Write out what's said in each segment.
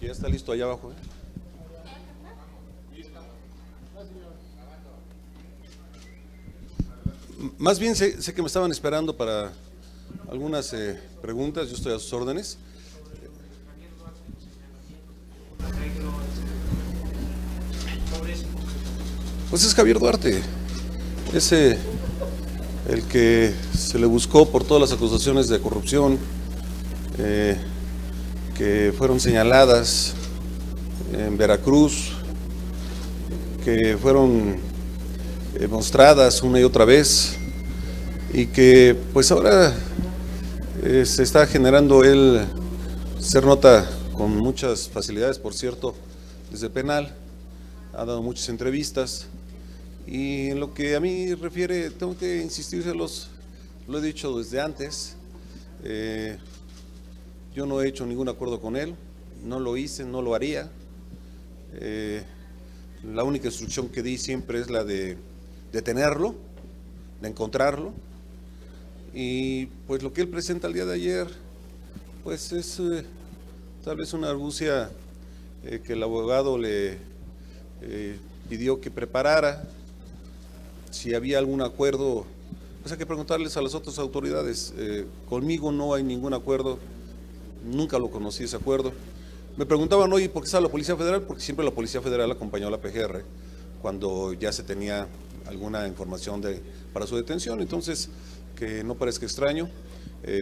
ya está listo allá abajo. Más bien sé que me estaban esperando para algunas preguntas, yo estoy a sus órdenes. Pues es Javier Duarte, ese el que se le buscó por todas las acusaciones de corrupción que fueron señaladas en Veracruz, que fueron mostradas una y otra vez, y que pues ahora se está generando él ser nota con muchas facilidades, por cierto, desde penal, ha dado muchas entrevistas, y en lo que a mí refiere, tengo que insistírselos, lo he dicho desde antes, yo no he hecho ningún acuerdo con él, no lo hice, no lo haría, la única instrucción que di siempre es la de detenerlo, de encontrarlo, y pues lo que él presenta el día de ayer, pues es tal vez una argucia que el abogado le pidió que preparara. Si había algún acuerdo, pues hay que preguntarles a las otras autoridades. Conmigo no hay ningún acuerdo, nunca lo conocí ese acuerdo. Me preguntaban hoy por qué estaba la Policía Federal, porque siempre la Policía Federal acompañó a la PGR cuando ya se tenía alguna información para su detención. Entonces, que no parezca extraño,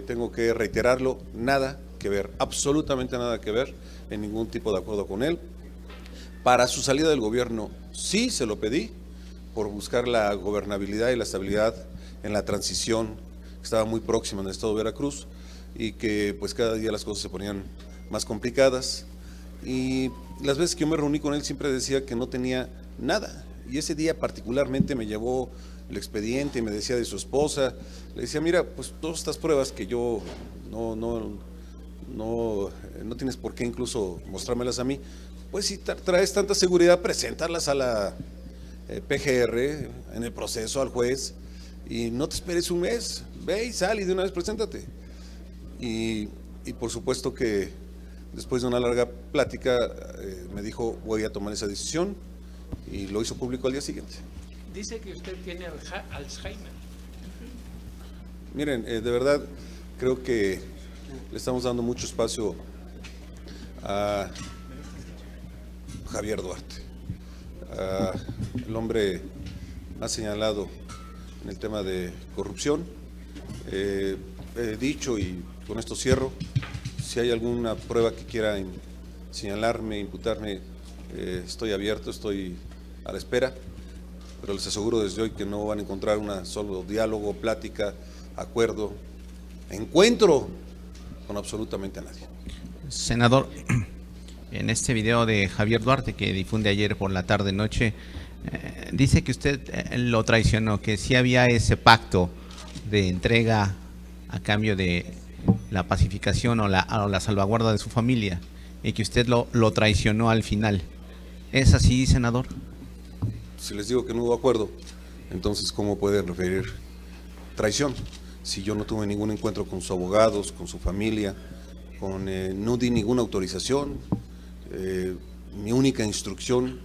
tengo que reiterarlo, nada que ver, absolutamente nada que ver, en ningún tipo de acuerdo con él. Para su salida del gobierno sí se lo pedí, por buscar la gobernabilidad y la estabilidad en la transición que estaba muy próxima en el estado de Veracruz, y que pues cada día las cosas se ponían más complicadas, y las veces que yo me reuní con él siempre decía que no tenía nada, y ese día particularmente me llevó el expediente y me decía de su esposa, le decía, mira, pues todas estas pruebas que yo no tienes por qué incluso mostrármelas a mí, pues si traes tanta seguridad, preséntalas a la PGR en el proceso al juez, y no te esperes un mes, ve y sal y de una vez preséntate. Y por supuesto que después de una larga plática me dijo, voy a tomar esa decisión, y lo hizo público al día siguiente. Dice que usted tiene Alzheimer. Miren, de verdad creo que le estamos dando mucho espacio a Javier Duarte, el hombre más señalado en el tema de corrupción. He dicho, y con esto cierro, si hay alguna prueba que quiera señalarme, imputarme, estoy abierto, estoy a la espera, pero les aseguro desde hoy que no van a encontrar un solo diálogo, plática, acuerdo, encuentro con absolutamente nadie. Senador, en este video de Javier Duarte que difunde ayer por la tarde-noche, dice que usted lo traicionó, que sí había ese pacto de entrega a cambio de la pacificación o la salvaguarda de su familia, y que usted lo traicionó al final. ¿Es así, senador? Si les digo que no hubo acuerdo, entonces ¿cómo puede referir traición? Si yo no tuve ningún encuentro con sus abogados, con su familia, no di ninguna autorización, mi única instrucción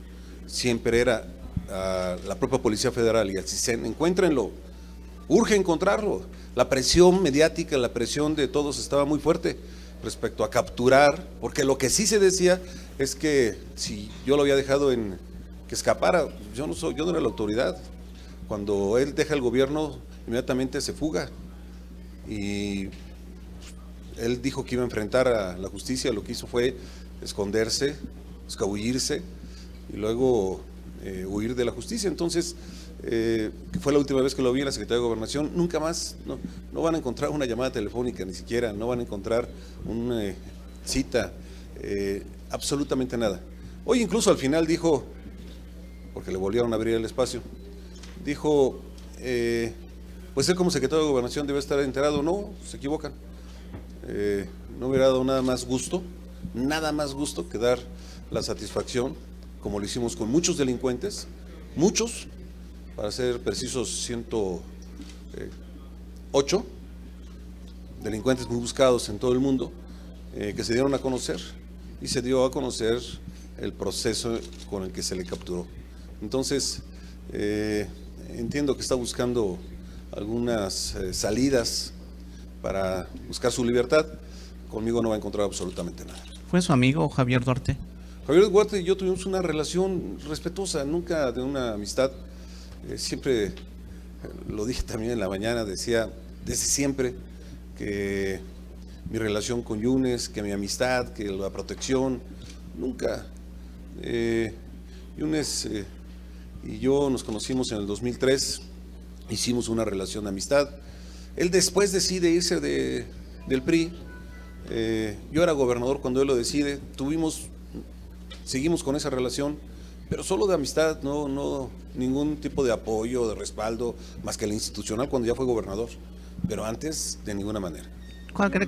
siempre era a la propia Policía Federal y al CISEN, encuéntrenlo, urge encontrarlo. La presión mediática, la presión de todos estaba muy fuerte respecto a capturar, porque lo que sí se decía es que si yo lo había dejado que escapara, yo no era la autoridad. Cuando él deja el gobierno, inmediatamente se fuga, y él dijo que iba a enfrentar a la justicia. Lo que hizo fue esconderse, escabullirse y luego huir de la justicia. Entonces, que fue la última vez que lo vi en la Secretaría de Gobernación, nunca más, no van a encontrar una llamada telefónica, ni siquiera, no van a encontrar una cita, absolutamente nada. Hoy incluso al final dijo, porque le volvieron a abrir el espacio, dijo, pues él como secretario de Gobernación debe estar enterado. No, se equivocan. No hubiera dado nada más gusto que dar la satisfacción, como lo hicimos con muchos delincuentes, muchos, para ser precisos 108 delincuentes muy buscados en todo el mundo, que se dieron a conocer y se dio a conocer el proceso con el que se le capturó. Entonces, entiendo que está buscando algunas salidas para buscar su libertad. Conmigo no va a encontrar absolutamente nada. ¿Fue su amigo Javier Duarte? Javier Duarte y yo tuvimos una relación respetuosa, nunca de una amistad. Siempre, lo dije también en la mañana, decía desde siempre que mi relación con Yunes, que mi amistad, que la protección, nunca. Yunes y yo nos conocimos en el 2003, hicimos una relación de amistad. Él después decide irse del PRI. Yo era gobernador cuando él lo decide. Seguimos con esa relación, pero solo de amistad, no ningún tipo de apoyo, de respaldo, más que el institucional cuando ya fue gobernador. Pero antes, de ninguna manera. ¿Cuál cree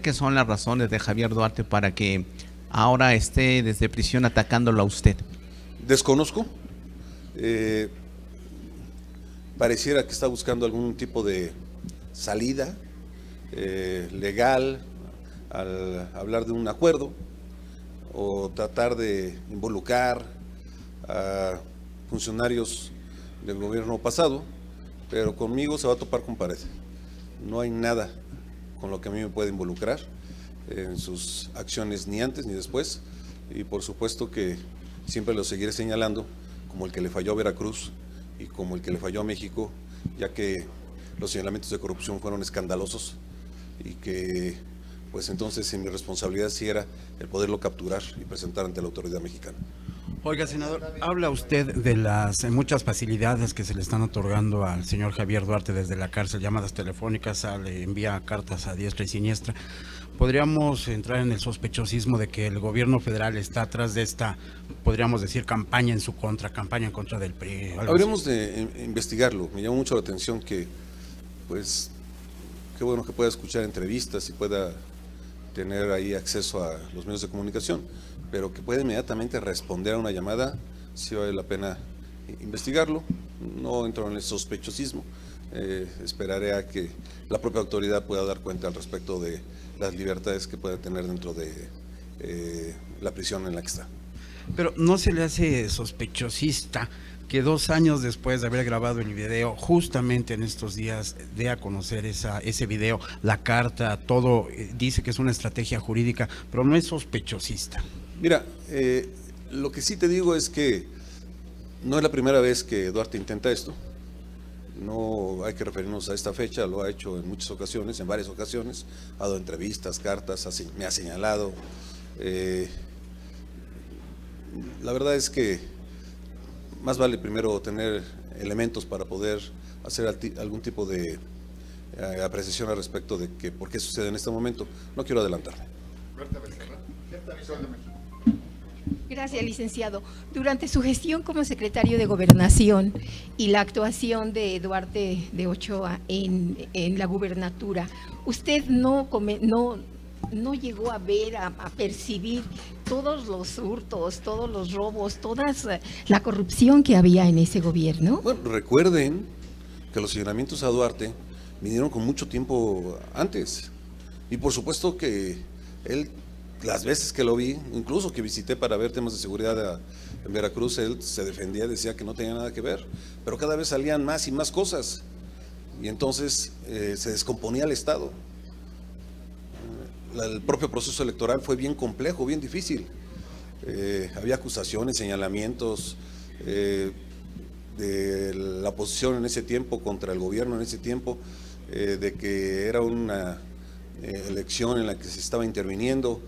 que son las razones de Javier Duarte para que ahora esté desde prisión atacándolo a usted? Desconozco. Pareciera que está buscando algún tipo de salida legal al hablar de un acuerdo o tratar de involucrar a funcionarios del gobierno pasado, pero conmigo se va a topar con pared. No hay nada con lo que a mí me puede involucrar en sus acciones, ni antes ni después, y por supuesto que siempre lo seguiré señalando como el que le falló a Veracruz y como el que le falló a México, ya que los señalamientos de corrupción fueron escandalosos y que pues entonces mi responsabilidad sí era el poderlo capturar y presentar ante la autoridad mexicana. Oiga, senador, habla usted de las muchas facilidades que se le están otorgando al señor Javier Duarte desde la cárcel, llamadas telefónicas, le envía cartas a diestra y siniestra. ¿Podríamos entrar en el sospechosismo de que el gobierno federal está atrás de esta, podríamos decir, campaña en su contra, campaña en contra del PRI? Habríamos de investigarlo. Me llamó mucho la atención que, pues, qué bueno que pueda escuchar entrevistas y pueda tener ahí acceso a los medios de comunicación, pero que pueda inmediatamente responder a una llamada, sí vale la pena investigarlo. No entro en el sospechosismo, esperaré a que la propia autoridad pueda dar cuenta al respecto de las libertades que pueda tener dentro de la prisión en la que está. Pero ¿no se le hace sospechosista que 2 años después de haber grabado el video, justamente en estos días dé a conocer ese video, la carta, todo, dice que es una estrategia jurídica, pero no es sospechosista? Mira, lo que sí te digo es que no es la primera vez que Duarte intenta esto. No hay que referirnos a esta fecha, lo ha hecho en muchas ocasiones, en varias ocasiones, ha dado entrevistas, cartas, me ha señalado. La verdad es que más vale primero tener elementos para poder hacer algún tipo de apreciación al respecto de que por qué sucede en este momento. No quiero adelantarme. Gracias, licenciado. Durante su gestión como secretario de Gobernación y la actuación de Duarte de Ochoa en la gubernatura, ¿usted no llegó a ver, a percibir todos los hurtos, todos los robos, toda la corrupción que había en ese gobierno? Bueno, recuerden que los señalamientos a Duarte vinieron con mucho tiempo antes. Y por supuesto que él, las veces que lo vi, incluso que visité para ver temas de seguridad en Veracruz, él se defendía, decía que no tenía nada que ver, pero cada vez salían más y más cosas. Y entonces se descomponía el Estado. El propio proceso electoral fue bien complejo, bien difícil. Había acusaciones, señalamientos de la oposición en ese tiempo contra el gobierno en ese tiempo, de que era una elección en la que se estaba interviniendo.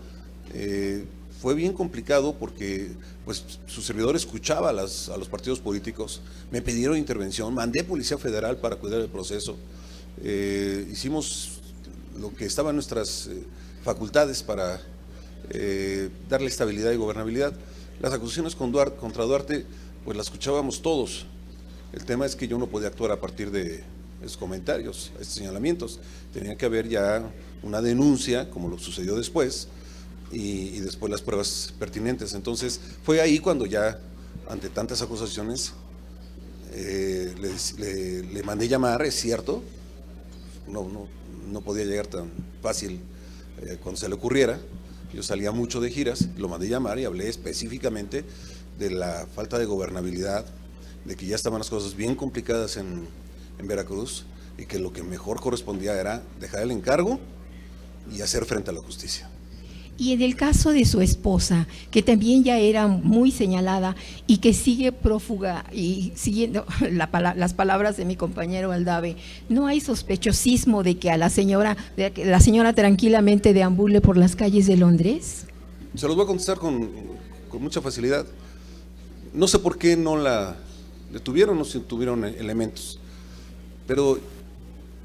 Fue bien complicado porque pues, su servidor escuchaba a los partidos políticos, me pidieron intervención, mandé Policía Federal para cuidar el proceso. Hicimos lo que estaba en nuestras facultades para darle estabilidad y gobernabilidad. Las acusaciones contra Duarte, pues las escuchábamos todos. El tema es que yo no podía actuar a partir de esos comentarios, estos señalamientos. Tenía que haber ya una denuncia, como lo sucedió después, y después las pruebas pertinentes. Entonces, fue ahí cuando ya, ante tantas acusaciones, le mandé llamar, es cierto, no podía llegar tan fácil cuando se le ocurriera, Yo salía mucho de giras, lo mandé llamar y hablé específicamente de la falta de gobernabilidad, de que ya estaban las cosas bien complicadas en Veracruz y que lo que mejor correspondía era dejar el encargo y hacer frente a la justicia. Y en el caso de su esposa, que también ya era muy señalada y que sigue prófuga y siguiendo las palabras de mi compañero Aldave, ¿no hay sospechosismo de que la señora tranquilamente deambule por las calles de Londres? Se los voy a contestar con mucha facilidad. No sé por qué no la detuvieron, no se tuvieron elementos, pero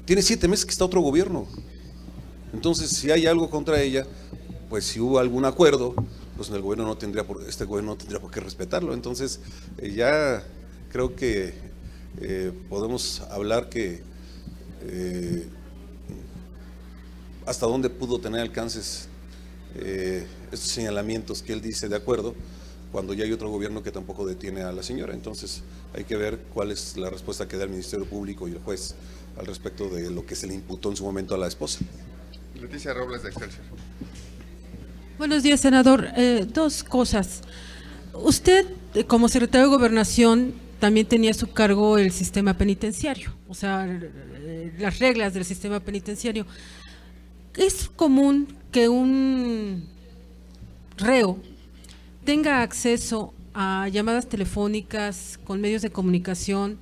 tiene 7 meses que está otro gobierno. Entonces, si hay algo contra ella, pues si hubo algún acuerdo, pues este gobierno no tendría por qué respetarlo. Entonces, ya creo que podemos hablar que hasta dónde pudo tener alcances estos señalamientos que él dice de acuerdo, cuando ya hay otro gobierno que tampoco detiene a la señora. Entonces, hay que ver cuál es la respuesta que da el Ministerio Público y el juez al respecto de lo que se le imputó en su momento a la esposa. Leticia Robles, de Excelsior. Buenos días, senador. 2 cosas. Usted, como secretario de Gobernación, también tenía a su cargo el sistema penitenciario, o sea, las reglas del sistema penitenciario. Es común que un reo tenga acceso a llamadas telefónicas con medios de comunicación.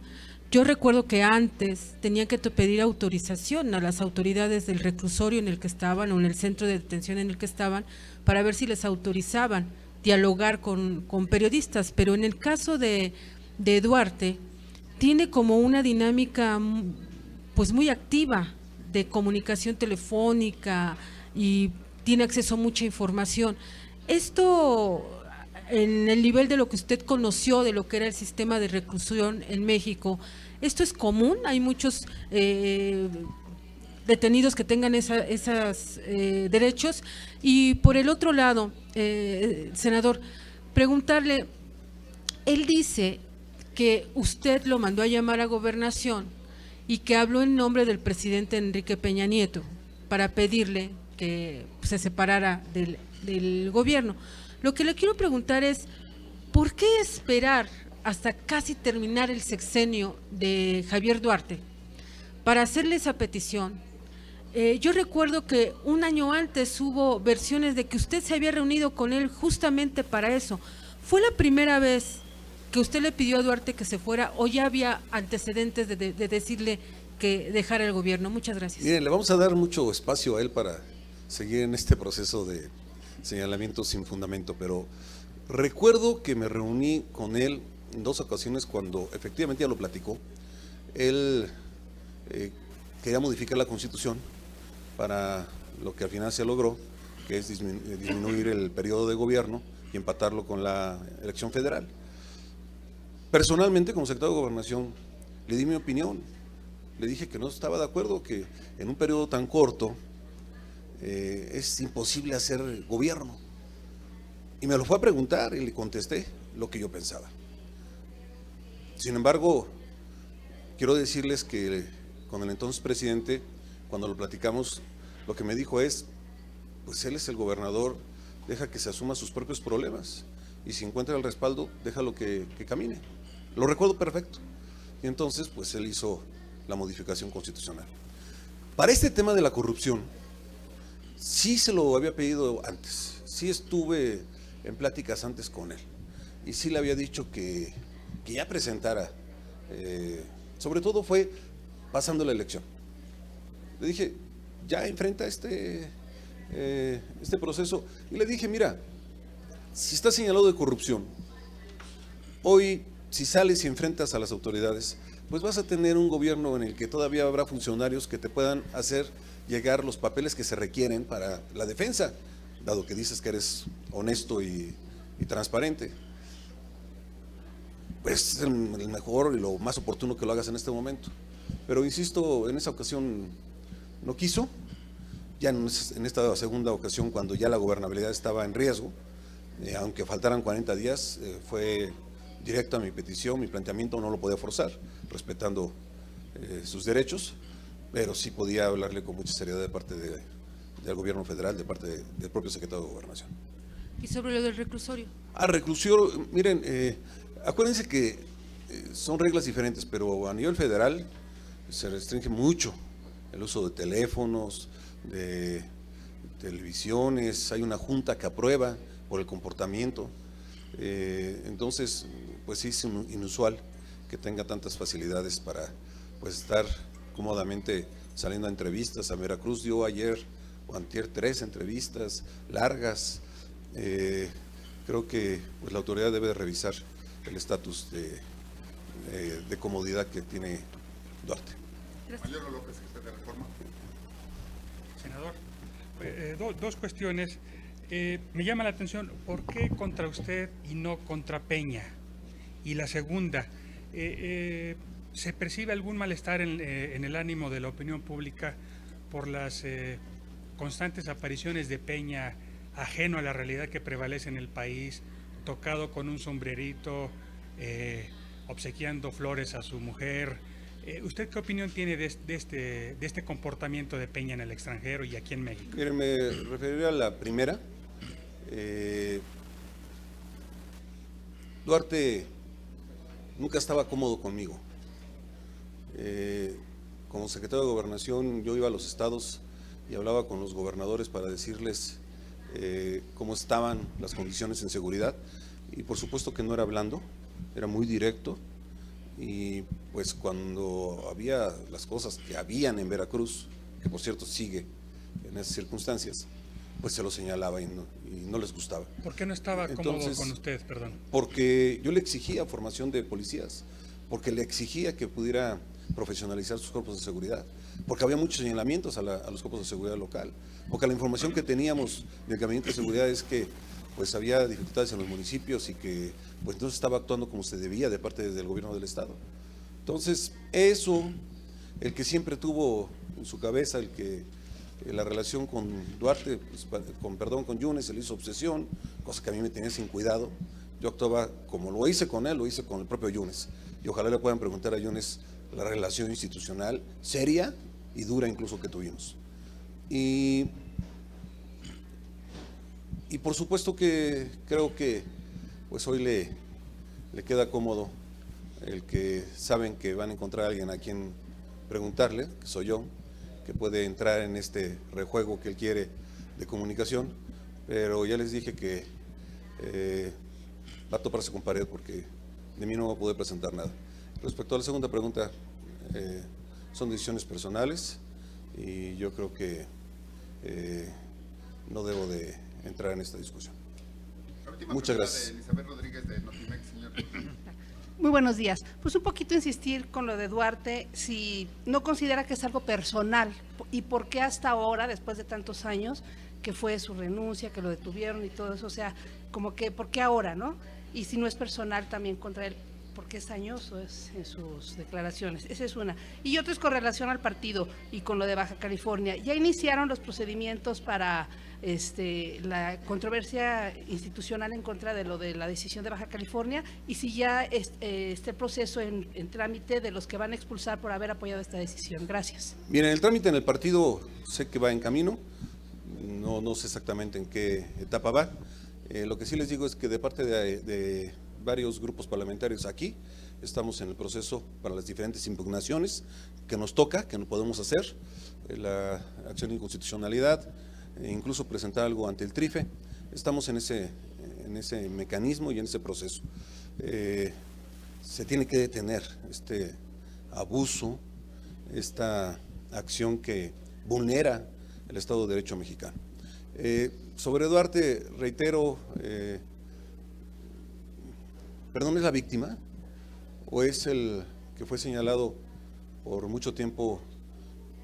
Yo recuerdo que antes tenían que pedir autorización a las autoridades del reclusorio en el que estaban o en el centro de detención en el que estaban para ver si les autorizaban dialogar con periodistas, pero en el caso de Duarte tiene como una dinámica pues muy activa de comunicación telefónica y tiene acceso a mucha información. Esto, en el nivel de lo que usted conoció de lo que era el sistema de reclusión en México, ¿esto es común? ¿Hay muchos detenidos que tengan esos derechos? Y por el otro lado, senador, preguntarle, él dice que usted lo mandó a llamar a Gobernación y que habló en nombre del presidente Enrique Peña Nieto para pedirle que se separara del gobierno. Lo que le quiero preguntar es, ¿por qué esperar hasta casi terminar el sexenio de Javier Duarte para hacerle esa petición? Yo recuerdo que un año antes hubo versiones de que usted se había reunido con él justamente para eso. ¿Fue la primera vez que usted le pidió a Duarte que se fuera o ya había antecedentes de decirle que dejara el gobierno? Muchas gracias. Miren, le vamos a dar mucho espacio a él para seguir en este proceso de señalamientos sin fundamento, pero recuerdo que me reuní con él en 2 ocasiones cuando efectivamente ya lo platicó. Él quería modificar la Constitución para lo que al final se logró, que es disminuir el periodo de gobierno y empatarlo con la elección federal. Personalmente, como secretario de Gobernación, le di mi opinión. Le dije que no estaba de acuerdo, que en un periodo tan corto es imposible hacer gobierno. Y me lo fue a preguntar y le contesté lo que yo pensaba. Sin embargo, quiero decirles que con el entonces presidente, cuando lo platicamos, lo que me dijo es, pues él es el gobernador, deja que se asuma sus propios problemas y si encuentra el respaldo, déjalo que camine. Lo recuerdo perfecto. Y entonces, pues él hizo la modificación constitucional. Para este tema de la corrupción, sí se lo había pedido antes, sí estuve en pláticas antes con él y sí le había dicho que ya presentara, sobre todo fue pasando la elección. Le dije, ya enfrenta este proceso y le dije, mira, si está señalado de corrupción, hoy si sales y enfrentas a las autoridades, pues vas a tener un gobierno en el que todavía habrá funcionarios que te puedan hacer llegar los papeles que se requieren para la defensa, dado que dices que eres honesto y transparente. Pues es el mejor y lo más oportuno que lo hagas en este momento. Pero insisto, en esa ocasión no quiso. Ya en esta segunda ocasión, cuando ya la gobernabilidad estaba en riesgo, aunque faltaran 40 días, fue directo a mi petición, mi planteamiento no lo podía forzar, respetando sus derechos, pero sí podía hablarle con mucha seriedad de parte del gobierno federal, de parte del propio secretario de Gobernación. Y sobre lo del reclusorio. Al reclusorio, miren, acuérdense que son reglas diferentes, pero a nivel federal se restringe mucho el uso de teléfonos, de televisiones, hay una junta que aprueba por el comportamiento, entonces pues sí es inusual que tenga tantas facilidades para pues estar cómodamente saliendo a entrevistas. A Veracruz dio ayer o antier 3 entrevistas largas. Creo que pues, la autoridad debe de revisar el estatus de comodidad que tiene Duarte. Mayor López, jefe de Reforma. Senador, dos cuestiones. Me llama la atención, ¿por qué contra usted y no contra Peña? Y la segunda, ¿se percibe algún malestar en el ánimo de la opinión pública por las constantes apariciones de Peña ajeno a la realidad que prevalece en el país, tocado con un sombrerito, obsequiando flores a su mujer? ¿Usted qué opinión tiene de este comportamiento de Peña en el extranjero y aquí en México? Miren, me referiría a la primera. Duarte nunca estaba cómodo conmigo. Como secretario de Gobernación, yo iba a los estados y hablaba con los gobernadores para decirles cómo estaban las condiciones en seguridad, y por supuesto que no era blando, era muy directo, y pues cuando había las cosas que habían en Veracruz, que por cierto sigue en esas circunstancias, pues se lo señalaba y no les gustaba. ¿Por qué no estaba cómodo con usted, perdón? Porque yo le exigía formación de policías, porque le exigía que pudiera profesionalizar sus cuerpos de seguridad, porque había muchos señalamientos a los cuerpos de seguridad local, porque la información que teníamos del Gabinete de Seguridad es que pues había dificultades en los municipios y que pues no se estaba actuando como se debía de parte del gobierno del estado. Entonces eso, el que siempre tuvo en su cabeza, la relación con Duarte, pues, con Yunes, se le hizo obsesión, cosa que a mí me tenía sin cuidado. Yo actuaba como lo hice con él, lo hice con el propio Yunes, y ojalá le puedan preguntar a Yunes la relación institucional seria y dura incluso que tuvimos. Y por supuesto que creo que pues hoy le queda cómodo el que saben que van a encontrar a alguien a quien preguntarle, que soy yo, que puede entrar en este rejuego que él quiere de comunicación, pero ya les dije que va a toparse con pared porque de mí no va a poder presentar nada. Respecto a la segunda pregunta, son decisiones personales y yo creo que no debo de entrar en esta discusión. Muchas gracias. Elizabeth Rodríguez de Notimex, señor. Muy buenos días. Pues un poquito insistir con lo de Duarte, si no considera que es algo personal y por qué hasta ahora, después de tantos años, que fue su renuncia, que lo detuvieron y todo eso, o sea, como que por qué ahora, ¿no? Y si no es personal también contra él, porque es añoso en sus declaraciones. Esa es una. Y otra es con relación al partido y con lo de Baja California. Ya iniciaron los procedimientos para la controversia institucional en contra de lo de la decisión de Baja California, y si ya este proceso en trámite de los que van a expulsar por haber apoyado esta decisión. Gracias. Bien, el trámite en el partido sé que va en camino, no sé exactamente en qué etapa va. Lo que sí les digo es que de parte de varios grupos parlamentarios aquí estamos en el proceso para las diferentes impugnaciones que nos toca, que no podemos hacer, la acción de inconstitucionalidad, incluso presentar algo ante el TRIFE. Estamos en ese mecanismo y en ese proceso. Se tiene que detener este abuso, esta acción que vulnera el Estado de Derecho mexicano. Sobre Duarte, reitero, ¿perdón, es la víctima o es el que fue señalado por mucho tiempo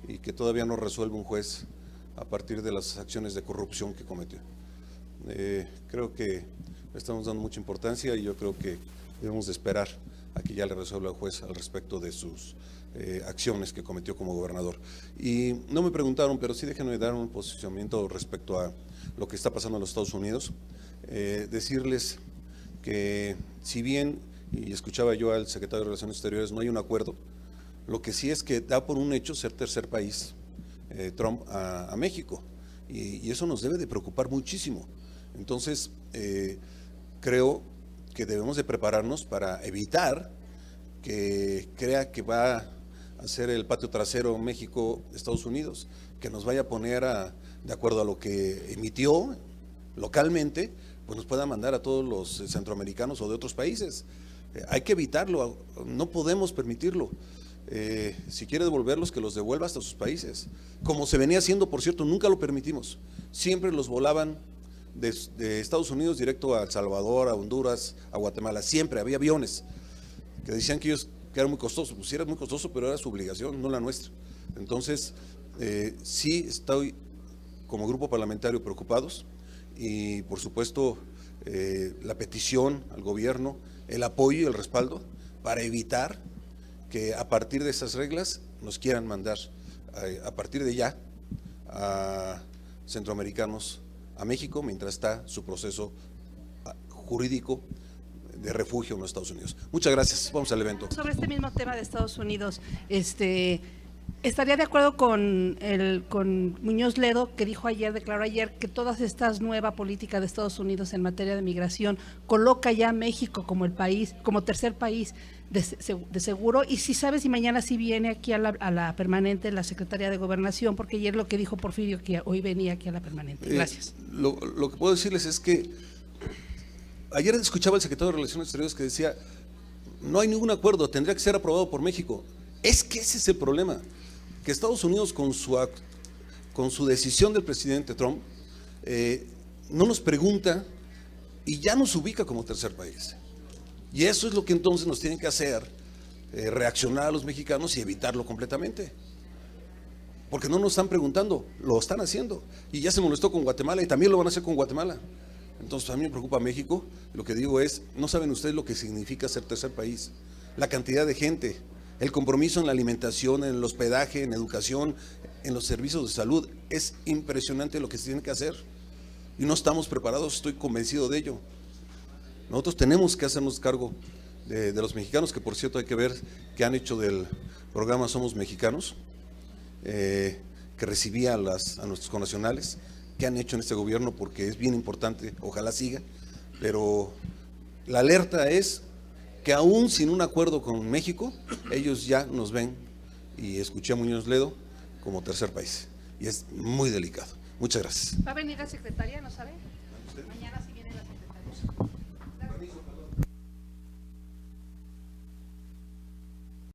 y que todavía no resuelve un juez a partir de las acciones de corrupción que cometió? Creo que le estamos dando mucha importancia y yo creo que debemos de esperar a que ya le resuelva el juez al respecto de sus acciones que cometió como gobernador. Y no me preguntaron, pero sí déjenme dar un posicionamiento respecto a lo que está pasando en los Estados Unidos. Decirles que si bien, y escuchaba yo al secretario de Relaciones Exteriores, no hay un acuerdo, lo que sí es que da por un hecho ser tercer país Trump a México, y eso nos debe de preocupar muchísimo. Entonces, creo que debemos de prepararnos para evitar que crea que va a ser el patio trasero México-Estados Unidos, que nos vaya a poner de acuerdo a lo que emitió localmente, pues nos pueda mandar a todos los centroamericanos o de otros países. Hay que evitarlo, no podemos permitirlo. Si quiere devolverlos, que los devuelva hasta sus países. Como se venía haciendo, por cierto, nunca lo permitimos. Siempre los volaban de Estados Unidos directo a El Salvador, a Honduras, a Guatemala. Siempre había aviones que decían que era muy costoso. Pues sí, era muy costoso, pero era su obligación, no la nuestra. Entonces, sí estoy como grupo parlamentario preocupados y por supuesto la petición al gobierno, el apoyo y el respaldo para evitar que a partir de esas reglas nos quieran mandar a partir de ya a centroamericanos a México mientras está su proceso jurídico de refugio en los Estados Unidos. Muchas gracias. Vamos al evento. Sobre este mismo tema de Estados Unidos, estaría de acuerdo con Muñoz Ledo, que declaró ayer que toda esta nueva política de Estados Unidos en materia de migración coloca ya a México como el país, como tercer país de seguro. Y si sabes si mañana sí viene aquí a la permanente la Secretaría de Gobernación, porque ayer lo que dijo Porfirio, que hoy venía aquí a la permanente. Gracias. Lo que puedo decirles es que ayer escuchaba al secretario de Relaciones Exteriores que decía, no hay ningún acuerdo, tendría que ser aprobado por México. Es que ese es el problema, que Estados Unidos con su decisión del presidente Trump no nos pregunta y ya nos ubica como tercer país. Y eso es lo que entonces nos tienen que hacer reaccionar a los mexicanos y evitarlo completamente. Porque no nos están preguntando, lo están haciendo. Y ya se molestó con Guatemala y también lo van a hacer con Guatemala. Entonces a mí me preocupa México. Lo que digo es, no saben ustedes lo que significa ser tercer país. La cantidad de gente, el compromiso en la alimentación, en el hospedaje, en educación, en los servicios de salud. Es impresionante lo que se tiene que hacer. Y no estamos preparados, estoy convencido de ello. Nosotros tenemos que hacernos cargo de los mexicanos, que por cierto hay que ver qué han hecho del programa Somos Mexicanos, que recibía a nuestros connacionales, qué han hecho en este gobierno, porque es bien importante, ojalá siga, pero la alerta es que aún sin un acuerdo con México, ellos ya nos ven, y escuché a Muñoz Ledo, como tercer país, y es muy delicado. Muchas gracias. ¿Va a venir la secretaria, no sabe?